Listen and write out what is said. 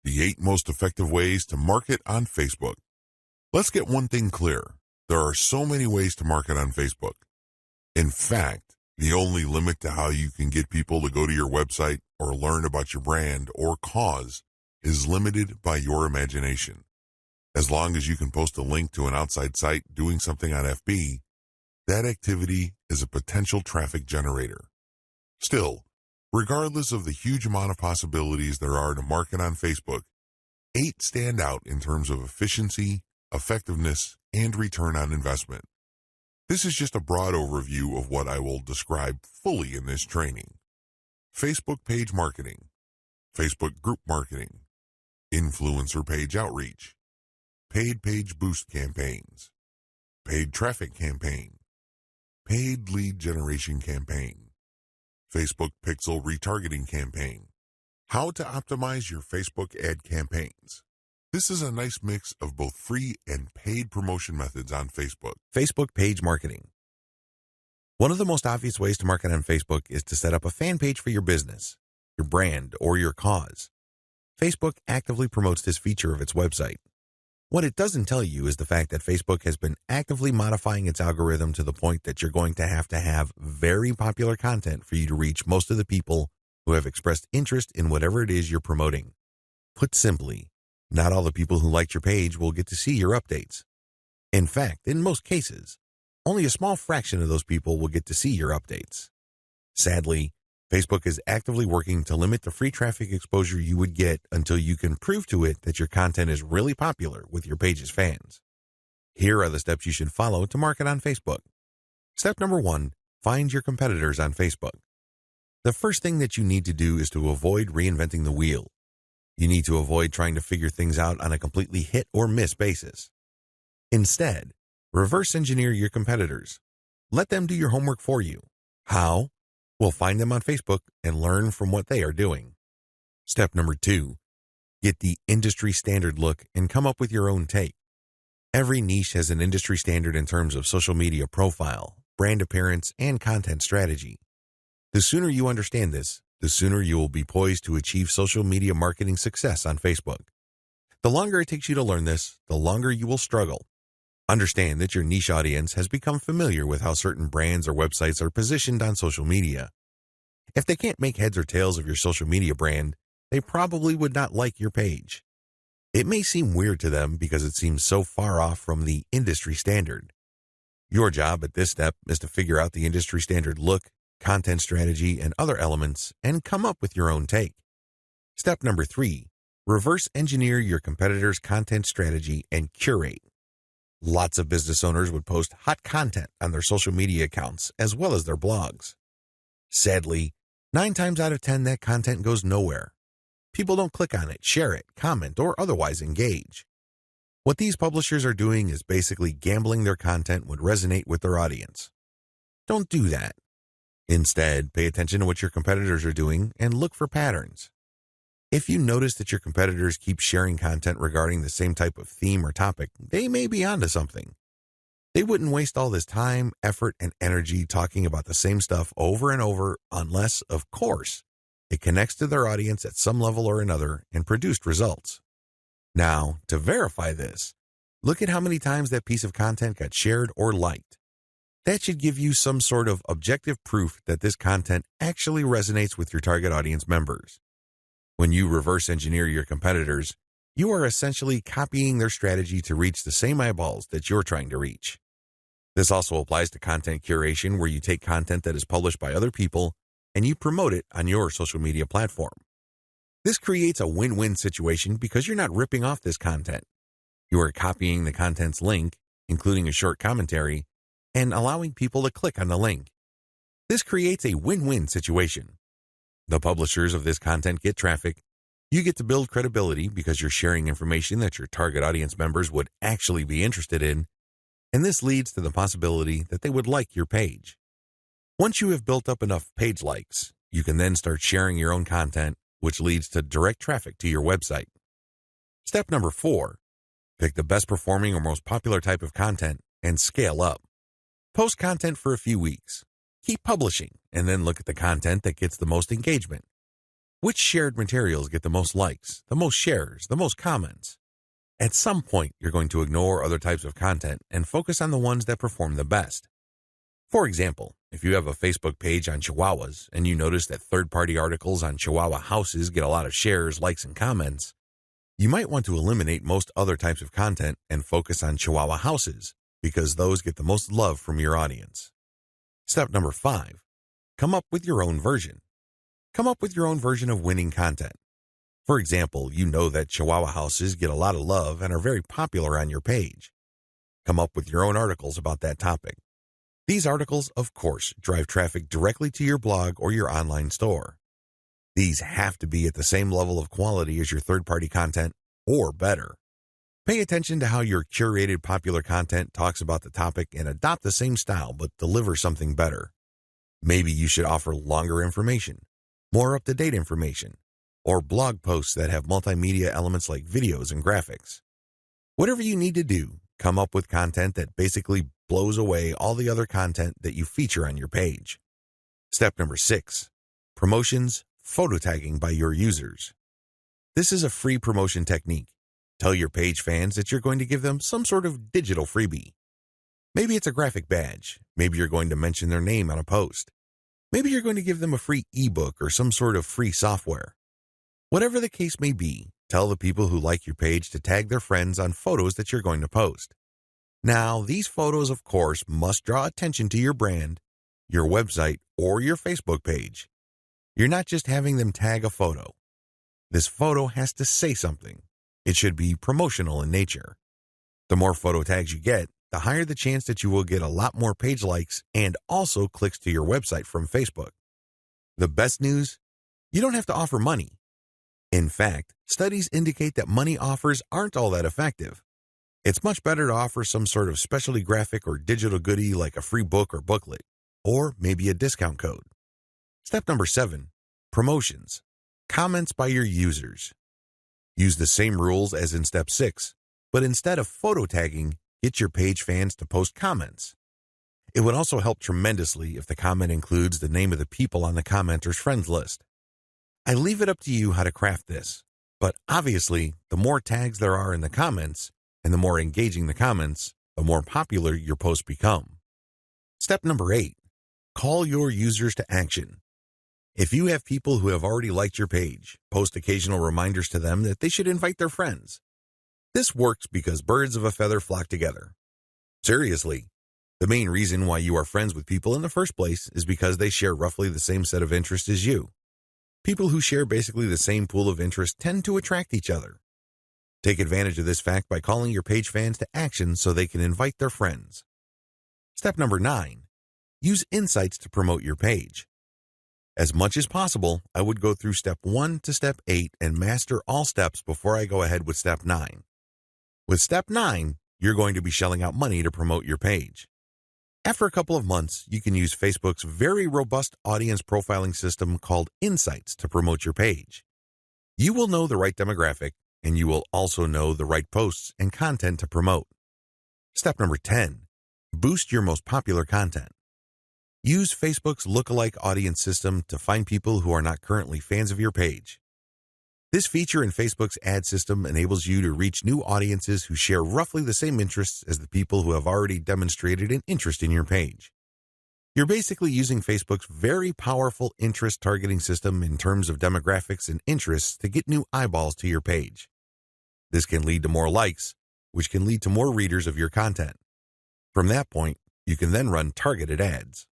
The 8 most effective ways to market on Facebook. Let's get one thing clear. There are so many ways to market on Facebook. In fact, the only limit to how you can get people to go to your website or learn about your brand or cause is limited by your imagination. As long as you can post a link to an outside site doing something on FB, that activity is a potential traffic generator. Still, regardless of the huge amount of possibilities there are to market on Facebook, 8 stand out in terms of efficiency, effectiveness, and return on investment. This is just a broad overview of what I will describe fully in this training. Facebook page marketing, Facebook group marketing, influencer page outreach, paid page boost campaigns, paid traffic campaign, paid lead generation campaign, Facebook pixel retargeting campaign. How to optimize your Facebook ad campaigns. This is a nice mix of both free and paid promotion methods on Facebook. Facebook page marketing. One of the most obvious ways to market on Facebook is to set up a fan page for your business, your brand, or your cause. Facebook actively promotes this feature of its website. What it doesn't tell you is the fact that Facebook has been actively modifying its algorithm to the point that you're going to have very popular content for you to reach most of the people who have expressed interest in whatever it is you're promoting. Put simply, not all the people who liked your page will get to see your updates. In fact, in most cases, only a small fraction of those people will get to see your updates. Sadly, Facebook is actively working to limit the free traffic exposure you would get until you can prove to it that your content is really popular with your page's fans. Here are the steps you should follow to market on Facebook. Step number 1, find your competitors on Facebook. The first thing that you need to do is to avoid reinventing the wheel. You need to avoid trying to figure things out on a completely hit or miss basis. Instead, reverse engineer your competitors. Let them do your homework for you. How? Well, find them on Facebook and learn from what they are doing. Step number 2, get the industry standard look and come up with your own take. Every niche has an industry standard in terms of social media profile, brand appearance, and content strategy. The sooner you understand this, the sooner you will be poised to achieve social media marketing success on Facebook. The longer it takes you to learn this, the longer you will struggle. Understand that your niche audience has become familiar with how certain brands or websites are positioned on social media. If they can't make heads or tails of your social media brand, they probably would not like your page. It may seem weird to them because it seems so far off from the industry standard. Your job at this step is to figure out the industry standard look, content strategy, and other elements and come up with your own take. Step number 3, reverse engineer your competitors' content strategy and curate. Lots of business owners would post hot content on their social media accounts as well as their blogs. Sadly, 9 times out of 10 that content goes nowhere. People don't click on it, share it, comment, or otherwise engage. What these publishers are doing is basically gambling their content would resonate with their audience. Don't do that. Instead, pay attention to what your competitors are doing and look for patterns. If you notice that your competitors keep sharing content regarding the same type of theme or topic, they may be onto something. They wouldn't waste all this time, effort, and energy talking about the same stuff over and over unless, of course, it connects to their audience at some level or another and produced results. Now, to verify this, look at how many times that piece of content got shared or liked. That should give you some sort of objective proof that this content actually resonates with your target audience members. When you reverse engineer your competitors, you are essentially copying their strategy to reach the same eyeballs that you're trying to reach. This also applies to content curation, where you take content that is published by other people and you promote it on your social media platform. This creates a win-win situation because you're not ripping off this content. You are copying the content's link, including a short commentary, and allowing people to click on the link. This creates a win-win situation. The publishers of this content get traffic. You get to build credibility because you're sharing information that your target audience members would actually be interested in, and this leads to the possibility that they would like your page. Once you have built up enough page likes, You can then start sharing your own content, which leads to direct traffic to your website. Step number 4, pick the best performing or most popular type of content and scale up. Post content for a few weeks. Keep publishing and then look at the content that gets the most engagement. Which shared materials get the most likes, the most shares, the most comments? At some point, you're going to ignore other types of content and focus on the ones that perform the best. For example, if you have a Facebook page on Chihuahuas and you notice that third-party articles on Chihuahua houses get a lot of shares, likes, and comments, you might want to eliminate most other types of content and focus on Chihuahua houses because those get the most love from your audience. Step number 5, come up with your own version. Come up with your own version of winning content. For example, you know that Chihuahua houses get a lot of love and are very popular on your page. Come up with your own articles about that topic. These articles, of course, drive traffic directly to your blog or your online store. These have to be at the same level of quality as your third-party content, or better. Pay attention to how your curated popular content talks about the topic and adopt the same style but deliver something better. Maybe you should offer longer information, more up-to-date information, or blog posts that have multimedia elements like videos and graphics. Whatever you need to do, come up with content that basically blows away all the other content that you feature on your page. Step number 6, promotions, photo tagging by your users. This is a free promotion technique. Tell your page fans that you're going to give them some sort of digital freebie. Maybe it's a graphic badge. Maybe you're going to mention their name on a post. Maybe you're going to give them a free ebook or some sort of free software. Whatever the case may be, tell the people who like your page to tag their friends on photos that you're going to post. Now, these photos, of course, must draw attention to your brand, your website, or your Facebook page. You're not just having them tag a photo. This photo has to say something. It should be promotional in nature. The more photo tags you get, the higher the chance that you will get a lot more page likes and also clicks to your website from Facebook. The best news? You don't have to offer money. In fact, studies indicate that money offers aren't all that effective. It's much better to offer some sort of specialty graphic or digital goodie like a free book or booklet, or maybe a discount code. Step number 7, promotions. Comments by your users. Use the same rules as in step 6, but instead of photo tagging, get your page fans to post comments. It would also help tremendously if the comment includes the name of the people on the commenter's friends list. I leave it up to you how to craft this, but obviously, the more tags there are in the comments, and the more engaging the comments, the more popular your posts become. Step number 8, call your users to action. If you have people who have already liked your page, post occasional reminders to them that they should invite their friends. This works because birds of a feather flock together. Seriously, the main reason why you are friends with people in the first place is because they share roughly the same set of interests as you. People who share basically the same pool of interest tend to attract each other. Take advantage of this fact by calling your page fans to action so they can invite their friends. Step number 9, use insights to promote your page. As much as possible, I would go through step 1 to step 8 and master all steps before I go ahead with step 9. With step 9, you're going to be shelling out money to promote your page. After a couple of months, you can use Facebook's very robust audience profiling system called Insights to promote your page. You will know the right demographic, and you will also know the right posts and content to promote. Step number 10, boost your most popular content. Use Facebook's lookalike audience system to find people who are not currently fans of your page. This feature in Facebook's ad system enables you to reach new audiences who share roughly the same interests as the people who have already demonstrated an interest in your page. You're basically using Facebook's very powerful interest targeting system in terms of demographics and interests to get new eyeballs to your page. This can lead to more likes, which can lead to more readers of your content. From that point, you can then run targeted ads.